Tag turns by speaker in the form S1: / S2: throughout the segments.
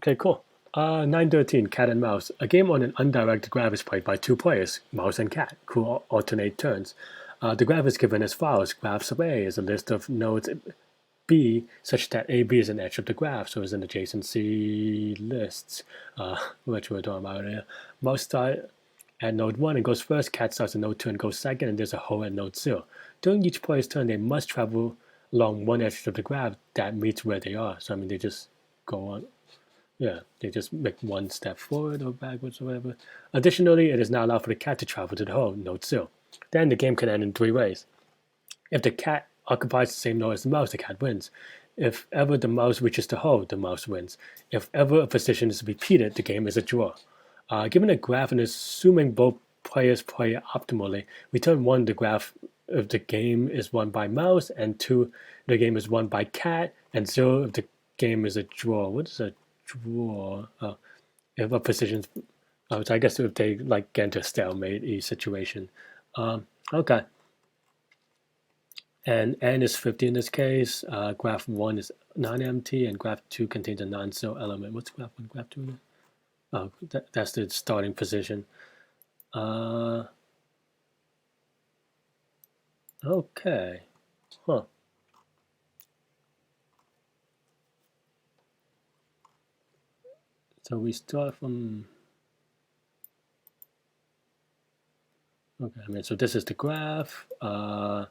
S1: Okay, cool. 913, Cat and Mouse. A game on an undirected graph is played by two players, mouse and cat, who alternate turns. The graph is given as follows. Graphs of A is a list of nodes B such that AB is an edge of the graph, so it's an adjacency lists, which we're talking about earlier. Mouse start at node 1 and goes first, cat starts at node 2 and goes second, and there's a hole at node 0. During each player's turn, they must travel along one edge of the graph that meets where they are. So, I mean, they just go on. Yeah, they just make one step forward or backwards or whatever. Additionally, it is not allowed for the cat to travel to the hole, node 0. Then the game can end in three ways. If the cat occupies the same node as the mouse, the cat wins. If ever the mouse reaches the hole, the mouse wins. If ever a position is repeated, the game is a draw. Given a graph and assuming both players play optimally, we turn 1 the graph if the game is won by mouse, and 2 the game is won by cat, and 0 if the game is a draw. What is a draw? If a position, so I guess if they like get into a stalemate situation. Okay. And n is 50 in this case. Graph 1 is non-empty, and graph 2 contains a non-zero element. What's graph 1, graph 2? Oh, that's the starting position. Okay. Huh. So we start from... Okay, I mean, so this is the graph. The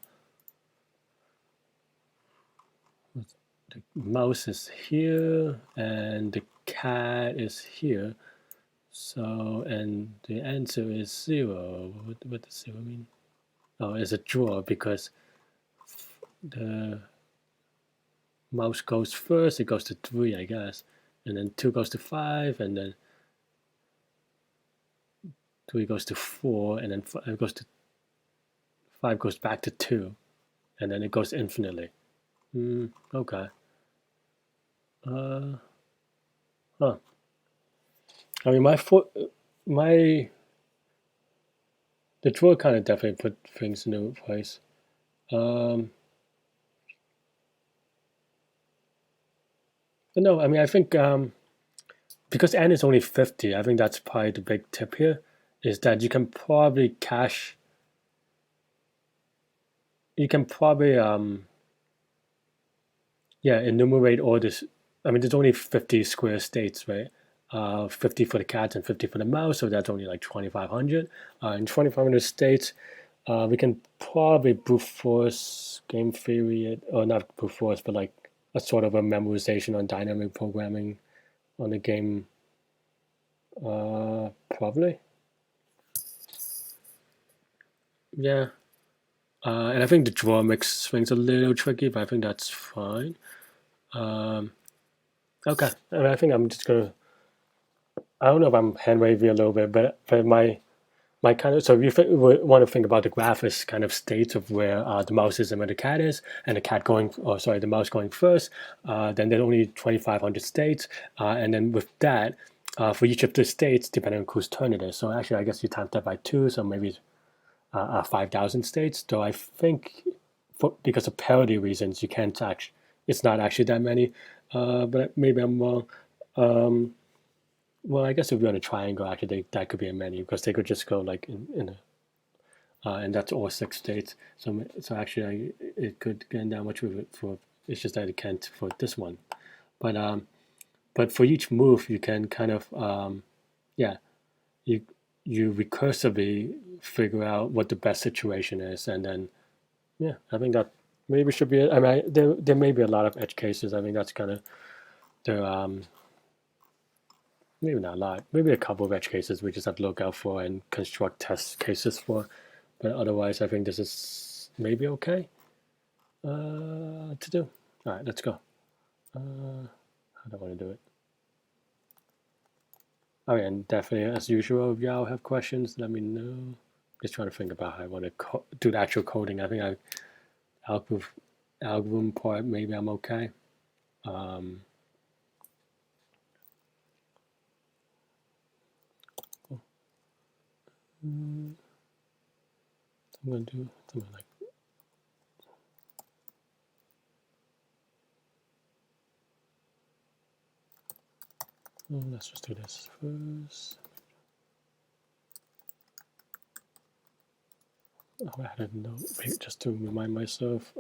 S1: mouse is here, and the cat is here. So, and the answer is 0. What does 0 mean? Oh, it's a draw because the mouse goes first, it goes to 3, I guess. And then 2 goes to 5, and then 3 goes to 4, and then 5 goes to 5 goes back to 2, and then it goes infinitely. Okay. Huh. I mean, the drawer kind of definitely put things in a place. But no, I mean, I think because n is only 50, I think that's probably the big tip here, is that you can probably cache. You can probably enumerate all this. I mean, there's only 50 square states, right? 50 for the cat and 50 for the mouse, so that's only like 2,500. In 2,500 states, we can probably brute force game theory it, or not brute force, but like a sort of a memorization on dynamic programming on the game. Probably. Yeah. And I think the draw makes things a little tricky, but I think that's fine. Okay, I mean, I think I'm just gonna. I don't know if I'm hand wavy a little bit, but my kind of, so if you want to think about the graph as kind of states of where the mouse is and where the cat is, and the cat going, or sorry, the mouse going first, then there's only 2,500 states, and then with that, for each of the states, depending on whose turn it is. So actually, I guess you times that by 2, so maybe 5,000 states. Though I think, because of parity reasons, you can't actually. It's not actually that many, but maybe I'm wrong. Well, I guess if you're on a triangle, actually, that could be a menu because they could just go like in a, and that's all 6 states. So actually, it could get that much with it for. It's just that it can't for this one, but for each move, you can kind of you recursively figure out what the best situation is, and then I think that maybe should be it. I mean, there may be a lot of edge cases. I think that's kind of the maybe not a lot, maybe a couple of edge cases we just have to look out for and construct test cases for. But otherwise, I think this is maybe okay to do. All right, let's go. How do I want to do it? Oh yeah, and definitely, as usual, if y'all have questions, let me know. Just trying to think about how I want to do the actual coding. I think algorithm part, maybe I'm okay. I'm going to do something like Let's just do this first. I had a note just to remind myself.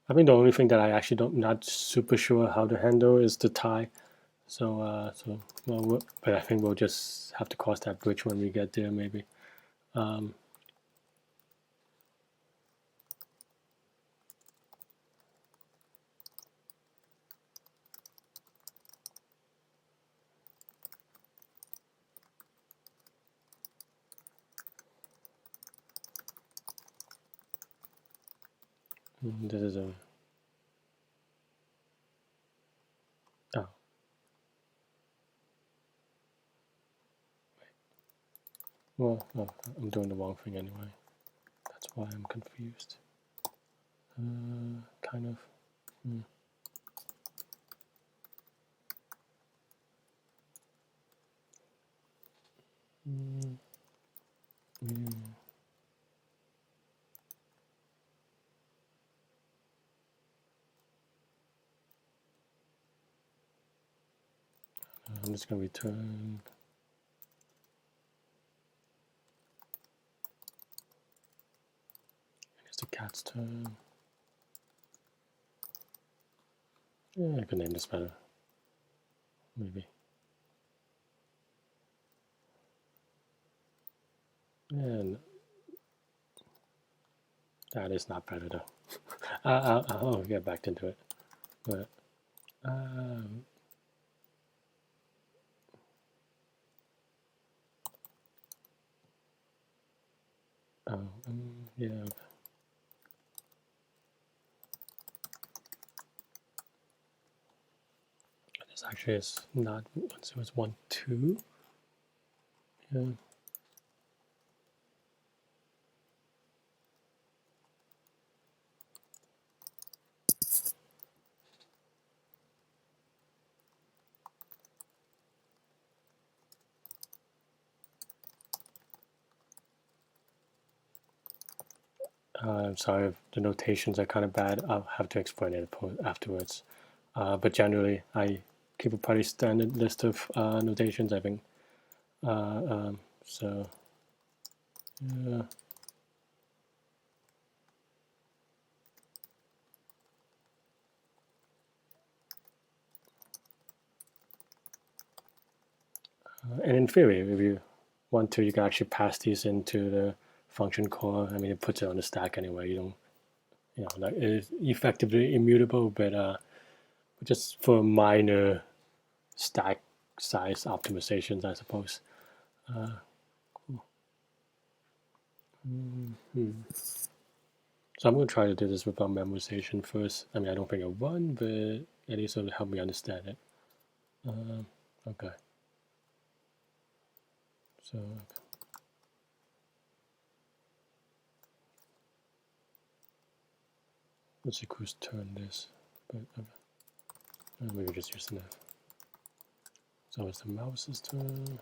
S1: I think the only thing that I actually not super sure how to handle is the tie. So, well, but I think we'll just have to cross that bridge when we get there, maybe. This is a oh. Well, no, I'm doing the wrong thing anyway. That's why I'm confused. Kind of. I'm just going to return. It's the cat's turn. Yeah, I could name this better. Maybe. And that is not better though. I'll get back into it. But yeah. This actually is not. So it was 1, 2. Yeah. I'm sorry if the notations are kind of bad. I'll have to explain it afterwards. But generally, I keep a pretty standard list of notations, I think. So, yeah. And in theory, if you want to, you can actually pass these into the function core. I mean, it puts it on the stack anyway. You don't, like it's effectively immutable, but just for minor stack size optimizations, I suppose. Cool. So I'm going to try to do this without memorization first. I mean, I don't think it won, but at least it'll help me understand it. Okay. So let's see who's turn this, but maybe just use an F. So it's the mouse's turn.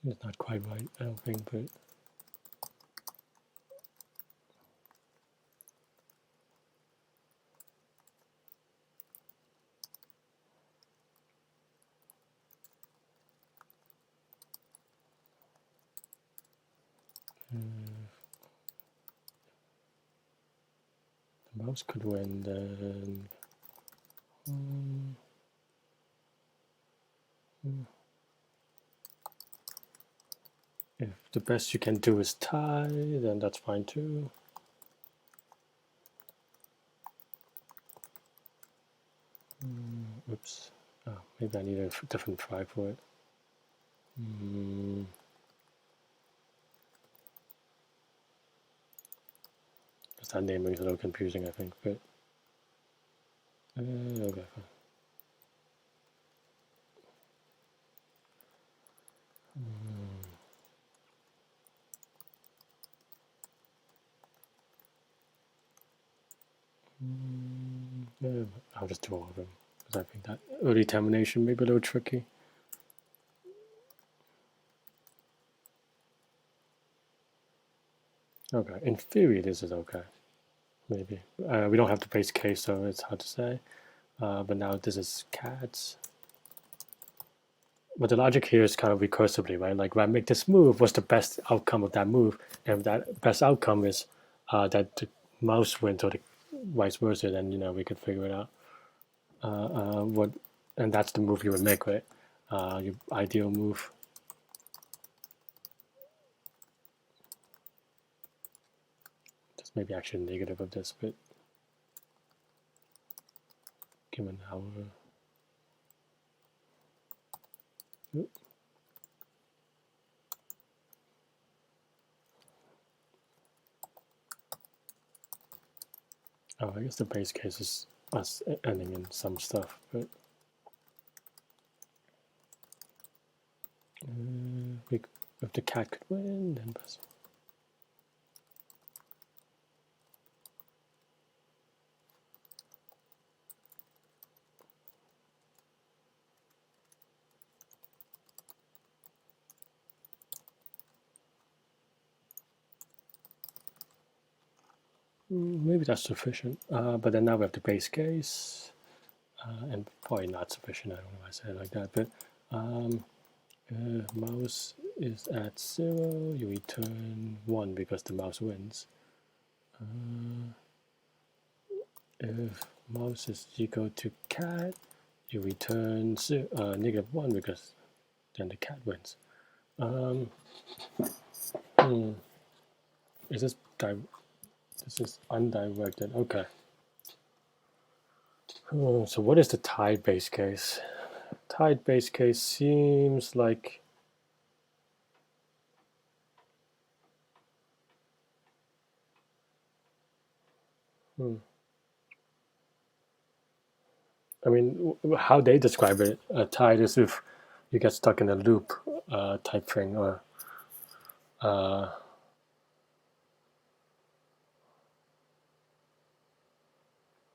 S1: It's not quite right, I don't think, but Mouse could win then. If the best you can do is tie, then that's fine too. Oops. Oh, maybe I need a different try for it. That naming is a little confusing, I think, but okay, fine. I'll just do all of them, because I think that early termination may be a little tricky. Okay, in theory this is okay, maybe. We don't have the base case, so it's hard to say. But now this is cats. But the logic here is kind of recursively, right? Like, when I make this move, what's the best outcome of that move? And if that best outcome is that the mouse wins or the vice versa, then we could figure it out. And that's the move you would make, right? Your ideal move. That's maybe actually negative of this, but given our I guess the base case is us ending in some stuff, but if the cat could win, then pass. Maybe that's sufficient, but then now we have the base case, and probably not sufficient. I don't know why I say it like that, but mouse is at 0, you return 1 because the mouse wins. If mouse is equal to cat, you return -1 because then the cat wins. Is this this is undirected? Okay. So what is the tied base case? Tied base case seems like I mean, how they describe it, tied is if you get stuck in a loop type thing, or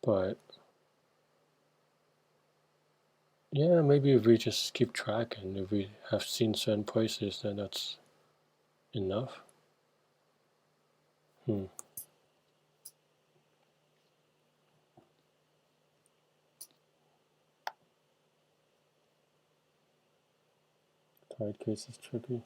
S1: but yeah, maybe if we just keep track and if we have seen certain places, then that's enough. Tied case is tricky.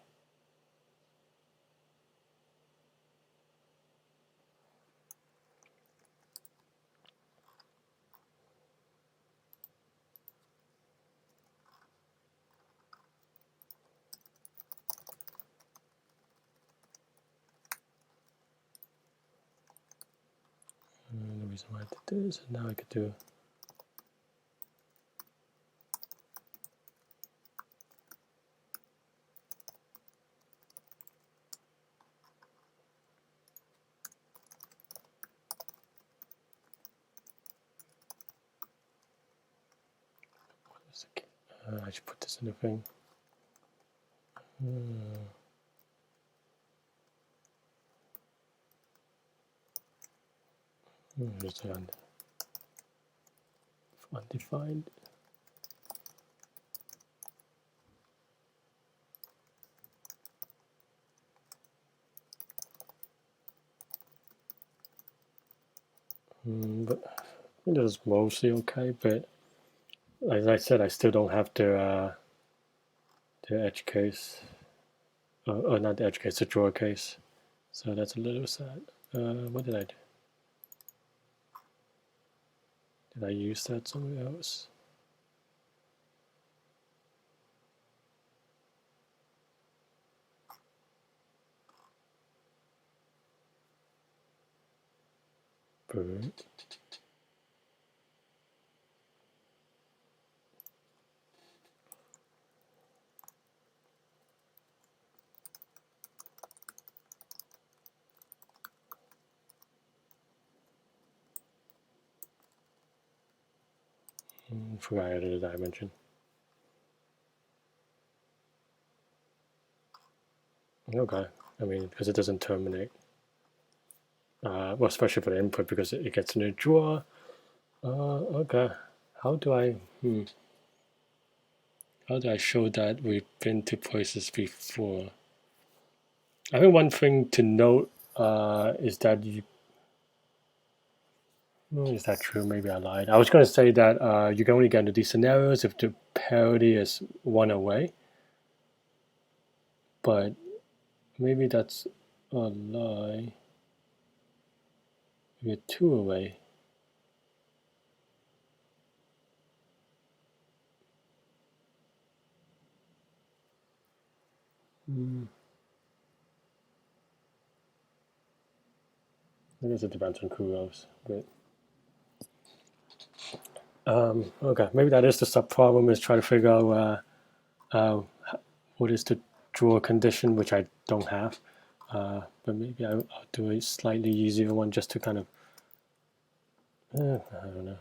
S1: And the reason why I did this, and now I could do I should put this in the thing. Here's the undefined. But I think this is mostly okay, but as I said, I still don't have the edge case, or not the edge case, the drawer case. So that's a little sad. What did I do? Did I use that somewhere else? Bird. Forgot I added a dimension. Okay, I mean, because it doesn't terminate. Well, especially for the input, because it gets in a drawer. Okay, how do I show that we've been to places before? I think one thing to note is that you. Is that true? Maybe I lied. I was going to say that you can only get into these scenarios if the parity is 1 away, but maybe that's a lie. Maybe 2 away. I guess it depends on who else, but okay, maybe that is the sub problem, is try to figure out what is the drawer condition, which I don't have, but maybe I'll do a slightly easier one just to kind of, I don't know.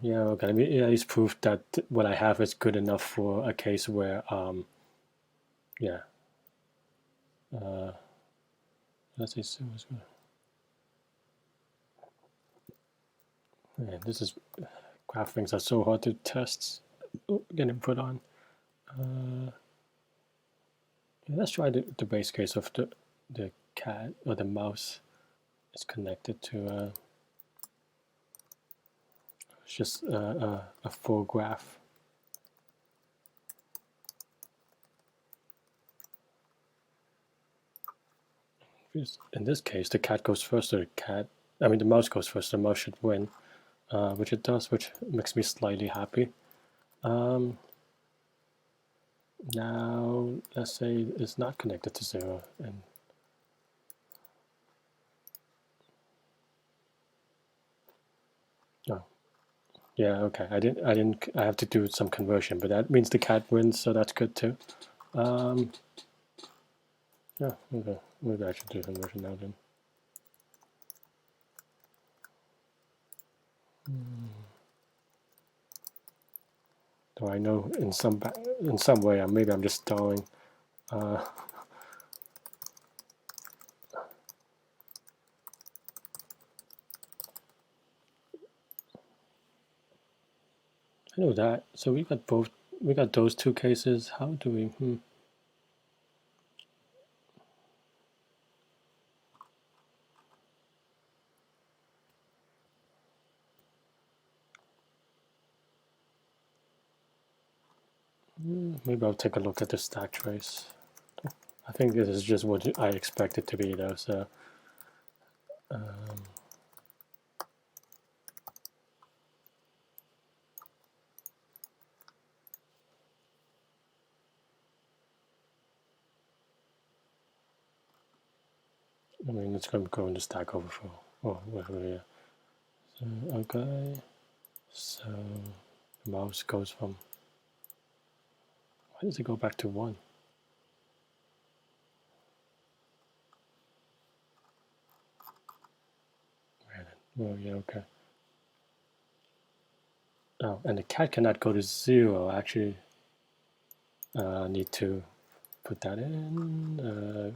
S1: Yeah, okay, I mean, at least proof that what I have is good enough for a case where, yeah, let's say so. Man, this is, graph things are so hard to test, get input on. Yeah, let's try the base case of the cat or the mouse is connected to it's just a full graph. In this case, the cat goes first, or the mouse goes first. The mouse should win, which it does, which makes me slightly happy. Now, let's say it's not connected to 0, and oh, yeah, okay. I have to do some conversion, but that means the cat wins, so that's good too. Yeah, okay. Maybe I should do conversion now then. So I know in some way, maybe I'm just stalling. I know that. So we got both. We got those two cases. How do we? Maybe I'll take a look at the stack trace. I think this is just what I expect it to be, though. So. I mean, it's going to go in the Stack Overflow. Oh, whatever, yeah. So, okay. So, the mouse goes from. Why does it go back to 1? Oh, yeah, okay. Oh, and the cat cannot go to 0. Actually, need to put that in.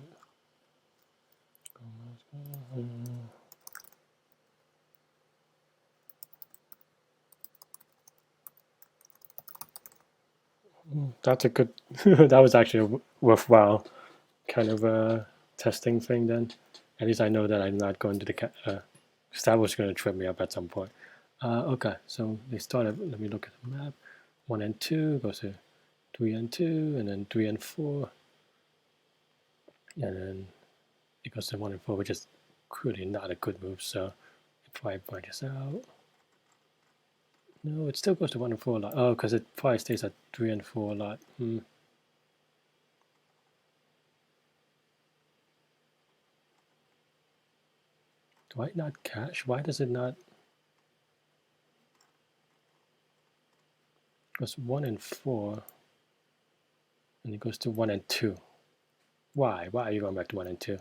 S1: That's a good. That was actually a worthwhile kind of testing thing. Then, at least I know that I'm not going to the cat. Because that was going to trip me up at some point. Okay, so they started. Let me look at the map. 1 and 2 goes to 3 and 2, and then 3 and 4, and then it goes to 1 and 4, which is clearly not a good move. So if I point this out, No, it still goes to 1 and 4 a lot. Oh, because it probably stays at 3 and 4 a lot. Do I not cache? Why does it not? It goes 1 and 4, and it goes to 1 and 2. Why? Why are you going back to 1 and 2?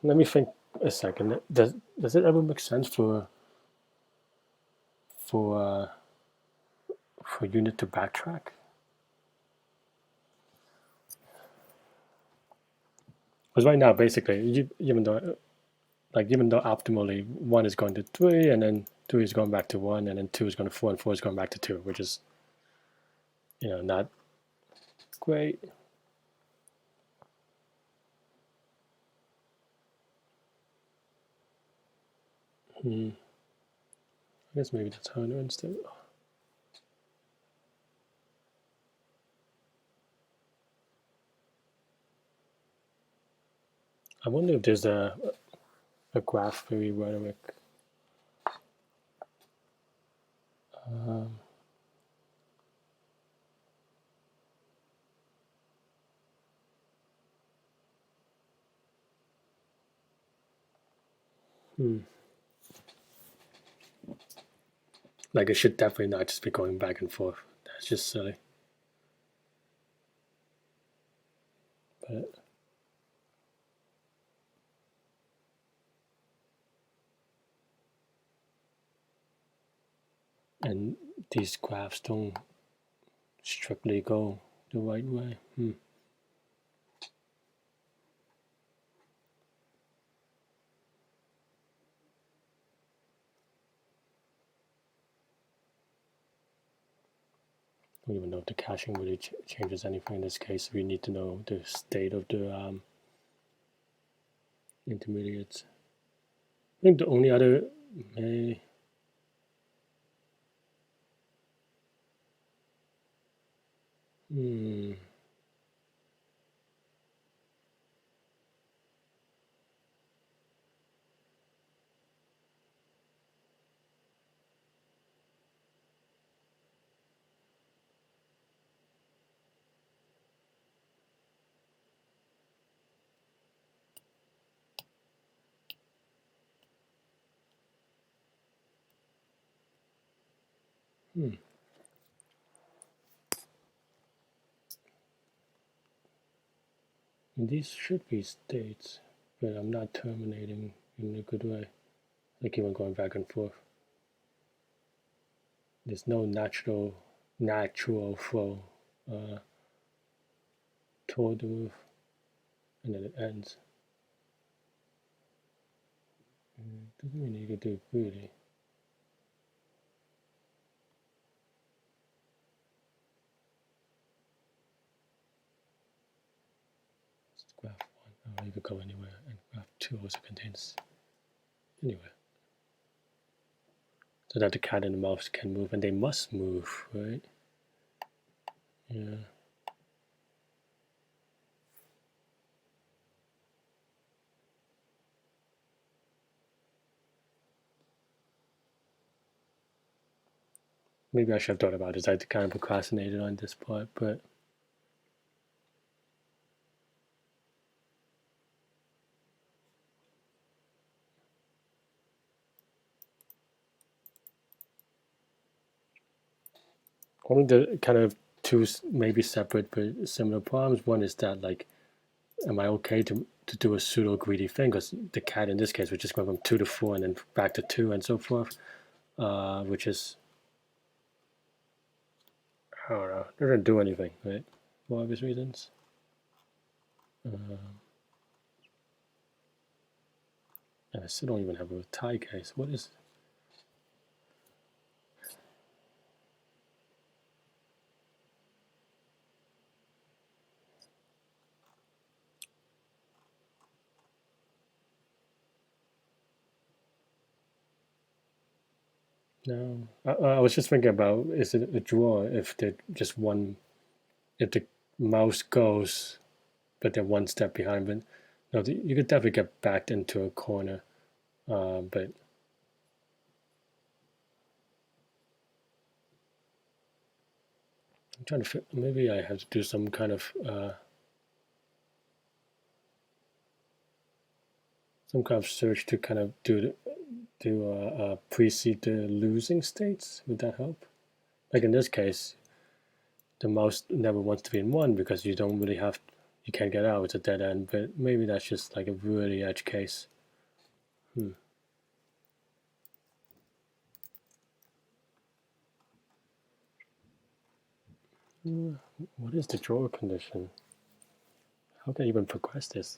S1: Let me think a second. Does it ever make sense for unit to backtrack? Because right now, basically, even though optimally 1 is going to 3, and then 3 is going back to 1, and then 2 is going to 4, and 4 is going back to 2, which is, not great. I guess maybe that's how it instead. I wonder if there's a graph theory rhetoric. Like, it should definitely not just be going back and forth. That's just silly. But and these graphs don't strictly go the right way. Don't even know if the caching really changes anything in this case. We need to know the state of the intermediates. I think the only other and these should be states, but I'm not terminating in a good way. Like even going back and forth. There's no natural flow toward the move, and then it ends. Doesn't mean you could do it really. Graph 1, you could go anywhere, and graph 2 also contains anywhere. So that the cat and the mouse can move, and they must move, right? Yeah. Maybe I should have thought about this. I kind of procrastinated on this part, but only the kind of two maybe separate but similar problems. One is that, like, am I okay to do a pseudo greedy thing? Because the cat in this case was just going from 2 to 4 and then back to 2 and so forth, which is, I don't know, they doesn't do anything, right? For obvious reasons. And I still don't even have a tie case. What is? No, I was just thinking about, is it a draw if the just one, if the mouse goes, but they're one step behind. But no, you could definitely get backed into a corner, but I'm trying to maybe I have to do some kind of search to kind of precede the losing states. Would that help? Like in this case, the mouse never wants to be in 1 because you don't really have, you can't get out, it's a dead end, but maybe that's just like a really edge case. What is the drawer condition? How can I even progress this?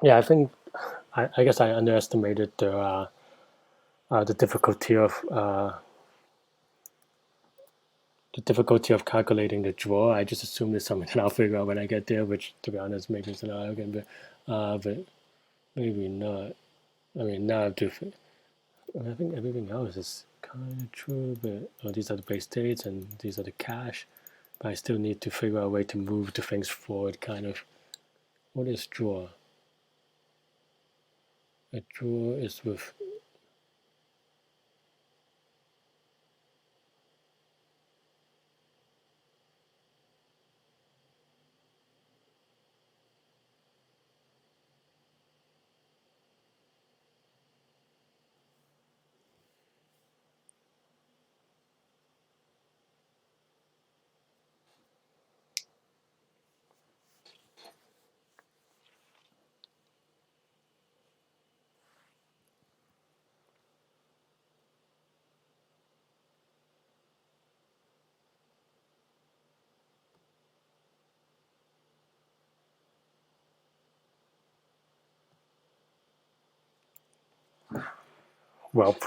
S1: Yeah, I think I guess I underestimated the difficulty calculating the draw. I just assumed it's something that I'll figure out when I get there, which, to be honest, maybe it's not arrogant, but maybe not. I mean, now I do. I think everything else is kind of true, but these are the base states and these are the cache. But I still need to figure out a way to move the things forward. Kind of. What is draw? A draw is with. Well,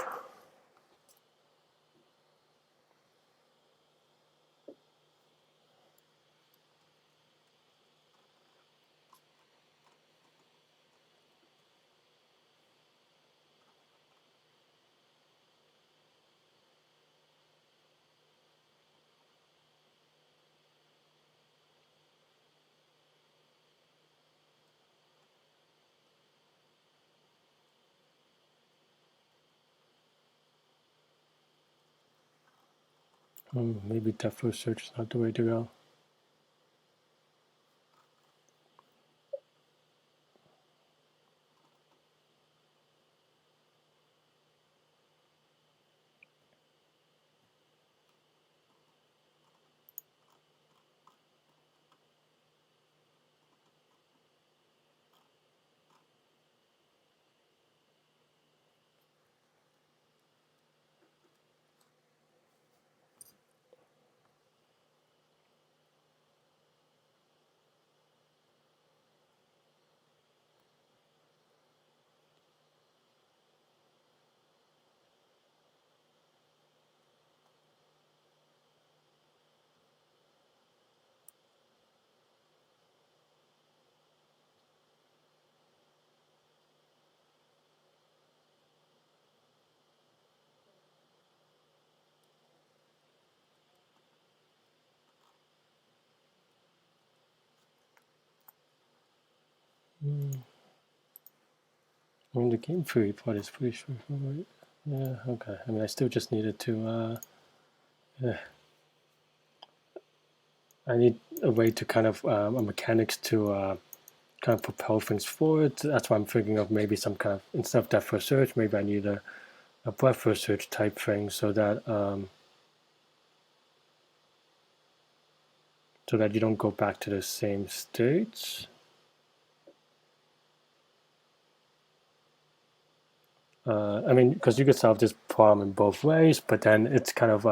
S1: maybe depth first search is not the way to go. I mean, the game theory part is pretty straightforward. Yeah, okay. I mean, I still just needed to. I need a way to kind of a mechanics to kind of propel things forward. That's why I'm thinking of maybe some kind of, instead of depth first search, maybe I need a breadth first search type thing so that you don't go back to the same states. I mean, because you could solve this problem in both ways, but then it's kind of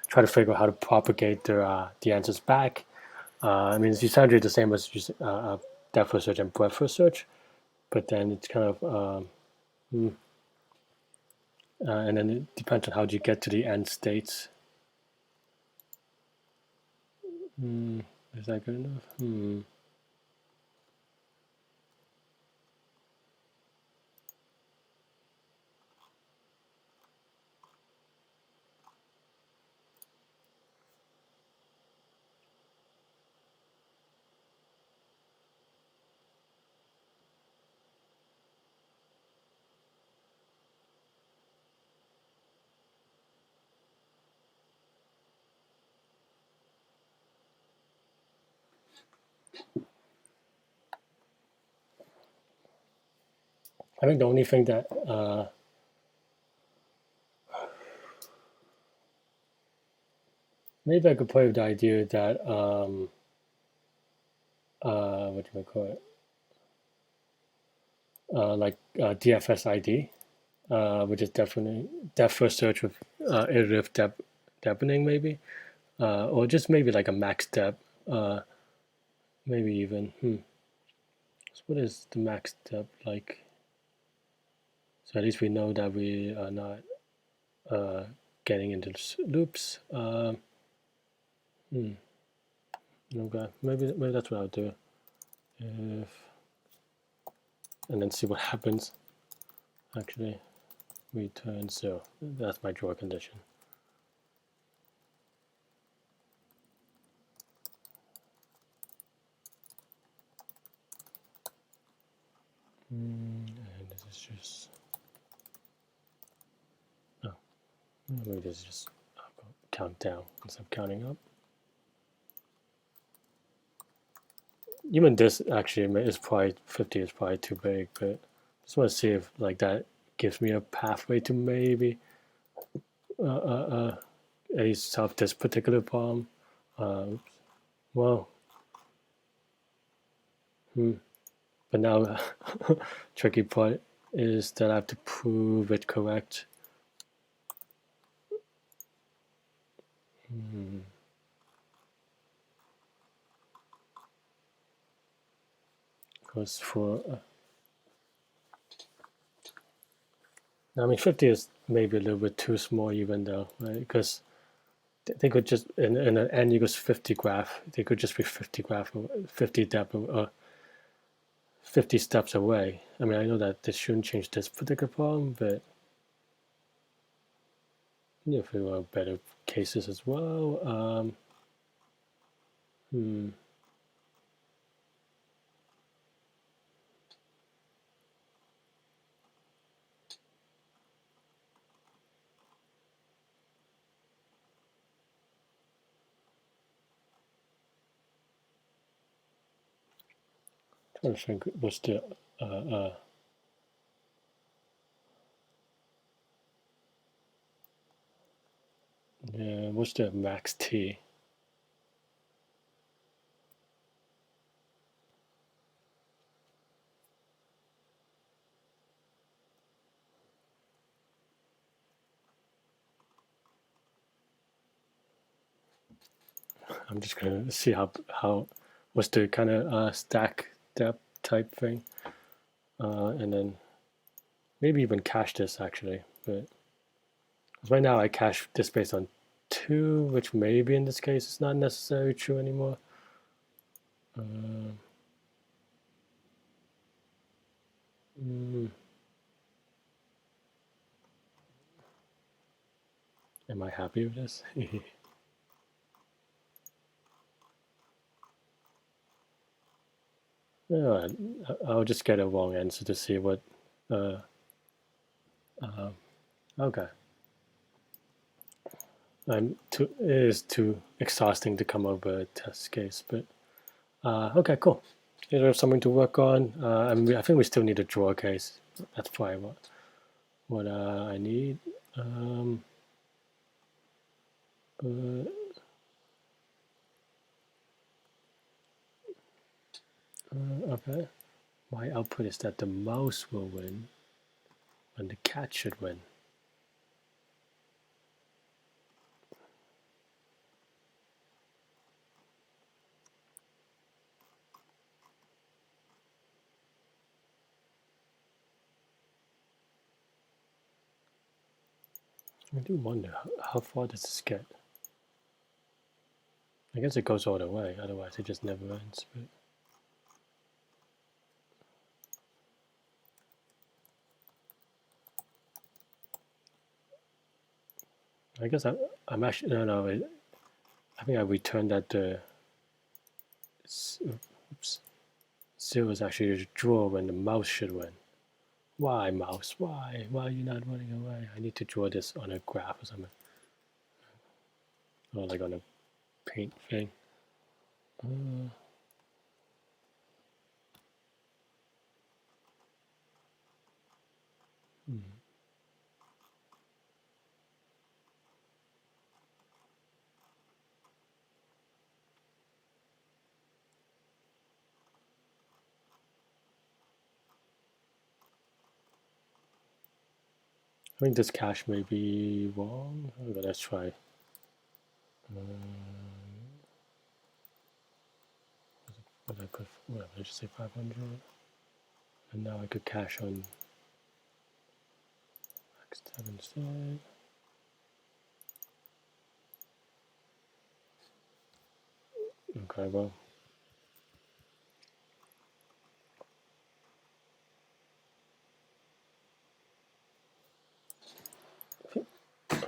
S1: try to figure out how to propagate the answers back. I mean, it's essentially the same as depth first search and breadth first search, but then it's kind of and then it depends on how you get to the end states. Is that good enough? I think the only thing that maybe I could play with the idea that what do we call it? Like DFS ID, which is definitely depth first search with iterative deepening, maybe, or just maybe like a max depth, maybe even. So what is the max depth like? So at least we know that we are not getting into loops. Okay, maybe that's what I'll do. If and then see what happens. Actually, return 0. That's my draw condition. And this is just maybe this is just count down instead of counting up. Even this actually is probably 50 is probably too big, but I just want to see if like that gives me a pathway to maybe solve this particular problem. Well, but now tricky part is that I have to prove it correct. Because for I mean 50 is maybe a little bit too small even though, right? Because they could just in an n equals 50 graph, they could just be 50 graph, 50 depth, or 50 steps away. I mean, I know that this shouldn't change this particular problem, but if there were better cases as well. Trying to think what's the what's the max t? I'm just gonna see how what's the kind of stack depth type thing, and then maybe even cache this actually. But right now I cache this based on 2, which maybe in this case is not necessarily true anymore. Am I happy with this? Yeah, I'll just get a wrong answer to see what. Okay. It is too exhausting to come up with a test case, but okay, cool. There's something to work on. I mean, I think we still need a draw case. That's probably what I need. But okay. My output is that the mouse will win, and the cat should win. I do wonder how far does this get? I guess it goes all the way, otherwise it just never ends. But I guess I'm actually no. I think I returned that oops, 0 is actually a draw when the mouse should win. Why, mouse? Why? Why are you not running away? I need to draw this on a graph or something. Or like on a paint thing. Hmm. I think this cache may be wrong. Okay, let's try. What I put? Well, let's just say 500, and now I could cache on X7 instead. Okay, well.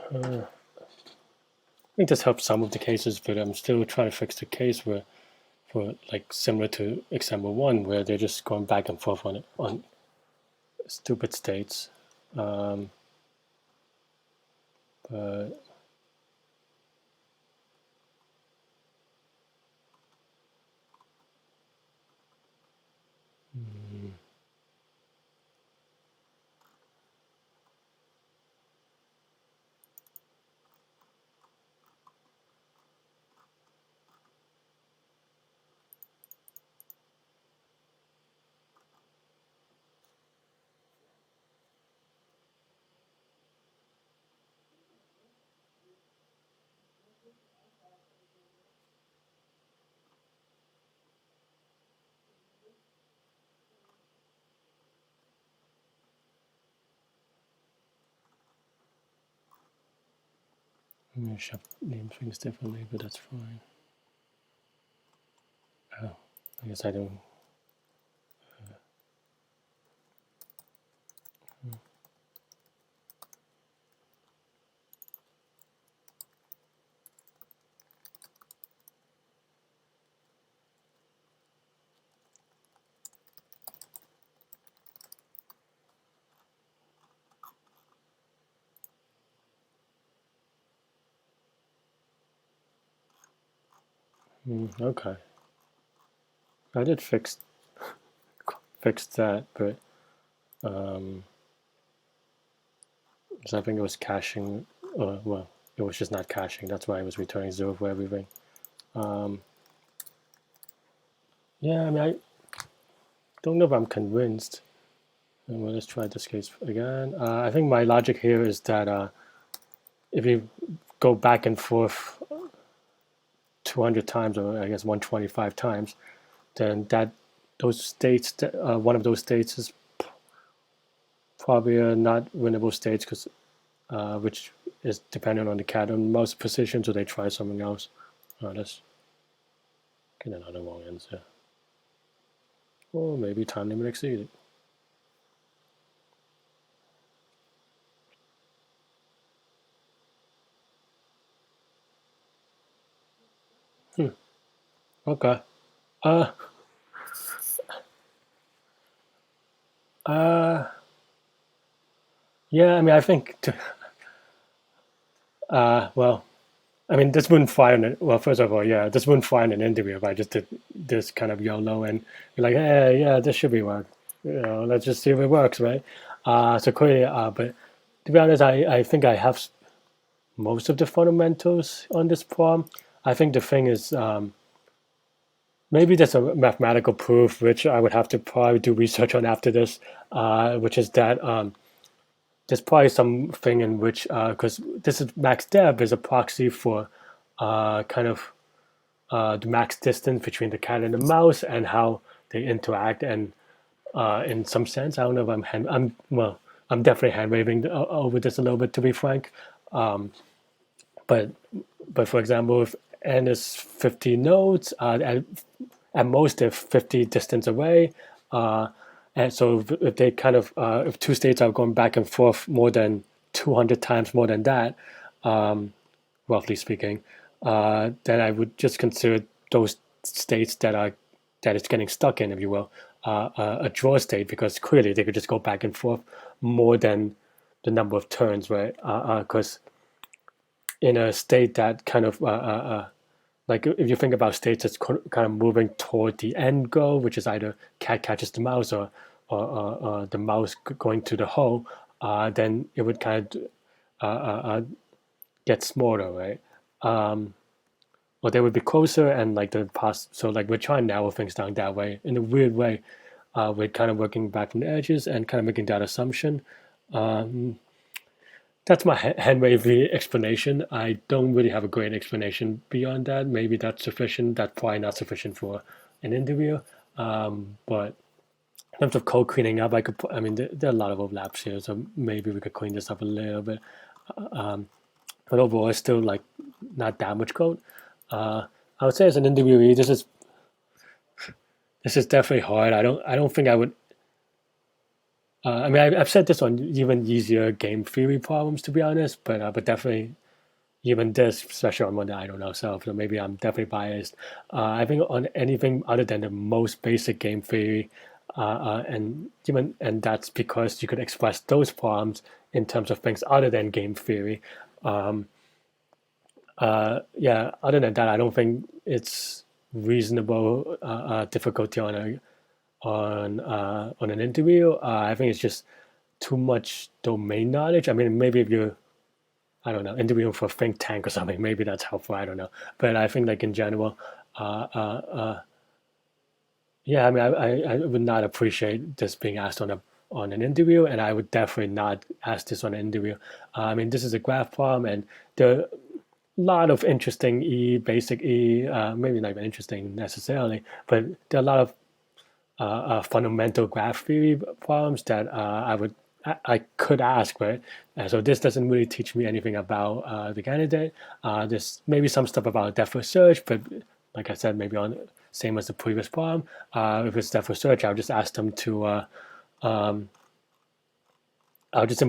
S1: I think this helps some of the cases, but I'm still trying to fix the case where, for like similar to example 1, where they're just going back and forth on stupid states. But I'm going to name things differently, but that's fine. Oh, I guess I don't. Okay, I did fix that, but so I think it was caching. Well, it was just not caching. That's why I was returning 0 for everything. Yeah, I mean, I don't know if I'm convinced. And well, let's try this case again. I think my logic here is that if you go back and forth 200 times, or I guess 125 times, then those states, one of those states is probably not winnable states, because which is dependent on the cat and mouse position, so they try something else. Let's get another wrong answer. Or maybe time limit exceeded. Okay. Yeah, I mean, I think, well, I mean, this wouldn't fire in well, first of all, yeah, this wouldn't fire in an interview if I just did this kind of YOLO and be like, hey, yeah, this should be work. Let's just see if it works, right? So clearly, but to be honest, I think I have most of the fundamentals on this problem. I think the thing is, maybe there's a mathematical proof, which I would have to probably do research on after this, which is that there's probably something in which, because this is max deb is a proxy for kind of the max distance between the cat and the mouse and how they interact. And in some sense, I don't know if I'm definitely hand waving over this a little bit, to be frank. But for example, if n is 50 nodes, at most they're 50 distance away, and so if they kind of if two states are going back and forth more than 200 times more than that, roughly speaking, then I would just consider those states that it's getting stuck in, if you will, a draw state, because clearly they could just go back and forth more than the number of turns, right? Because in a state that kind of like if you think about states that's kind of moving toward the end goal, which is either cat catches the mouse or the mouse going to the hole, then it would kind of get smaller, right? Or they would be closer, and like the past. So like we're trying to narrow things down that way. In a weird way, we're kind of working back from the edges and kind of making that assumption. That's my hand wavy explanation. I don't really have a great explanation beyond that. Maybe that's sufficient. That's probably not sufficient for an interview. But in terms of code cleaning up, I mean, there are a lot of overlaps here, so maybe we could clean this up a little bit. But overall, it's still like not that much code. I would say as an interviewee, this is definitely hard. I don't think I would. I mean, I've said this on even easier game theory problems, to be honest, but definitely even this, especially on one that I don't know, so maybe I'm definitely biased. I think on anything other than the most basic game theory, and that's because you could express those problems in terms of things other than game theory. Yeah, other than that, I don't think it's reasonable difficulty on an interview. I think it's just too much domain knowledge. I mean, maybe if you're, I don't know, interviewing for a think tank or something, maybe that's helpful. I don't know, but I think like in general, yeah, I mean, I would not appreciate this being asked on an interview, and I would definitely not ask this on an interview. I mean, this is a graph problem, and there are a lot of interesting basic maybe not even interesting necessarily, but there are a lot of fundamental graph theory problems that I could ask, right? So this doesn't really teach me anything about the candidate. There's maybe some stuff about depth of search, but like I said, maybe on same as the previous problem. If it's depth of search, I'll just ask them to. I'll just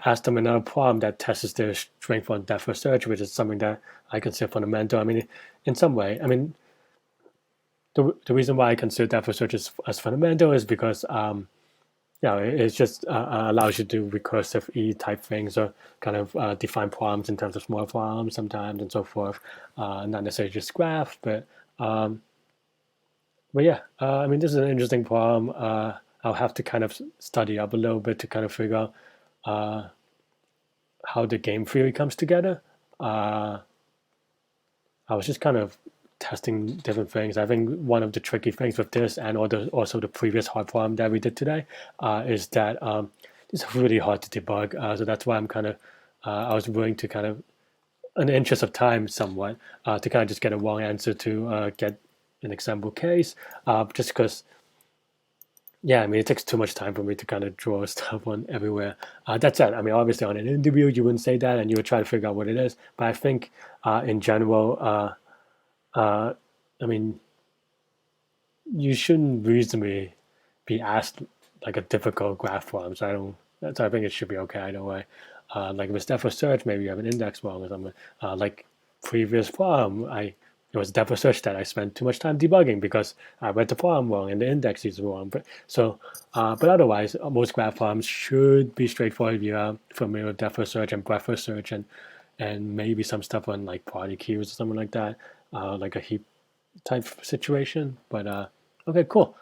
S1: ask them another problem that tests their strength on depth of search, which is something that I consider fundamental. I mean, in some way, I mean, the reason why I consider depth of search as fundamental is because it just allows you to do recursive type things, or kind of define problems in terms of small problems sometimes and so forth. Not necessarily just graph, but yeah, I mean, this is an interesting problem. I'll have to kind of study up a little bit to kind of figure out how the game theory comes together. I was just kind of testing different things. I think one of the tricky things with this, and also the previous hard problem that we did today, is that it's really hard to debug. So that's why I'm kind of, I was willing to kind of, in the interest of time somewhat, to kind of just get a wrong answer to get an example case, just because, yeah, I mean, it takes too much time for me to kind of draw stuff on everywhere. That's it. I mean, obviously on an interview, you wouldn't say that, and you would try to figure out what it is. But I think in general, I mean, you shouldn't reasonably be asked like a difficult graph problem. So I think it should be okay either way. Like if it's depth of search, maybe you have an index wrong or something. Like previous problem, it was depth of search that I spent too much time debugging because I read the problem wrong and the index is wrong. But otherwise, most graph problems should be straightforward if you're familiar with depth of search and breadth of search, and maybe some stuff on like party queues or something like that, like a heap type situation. But okay, cool.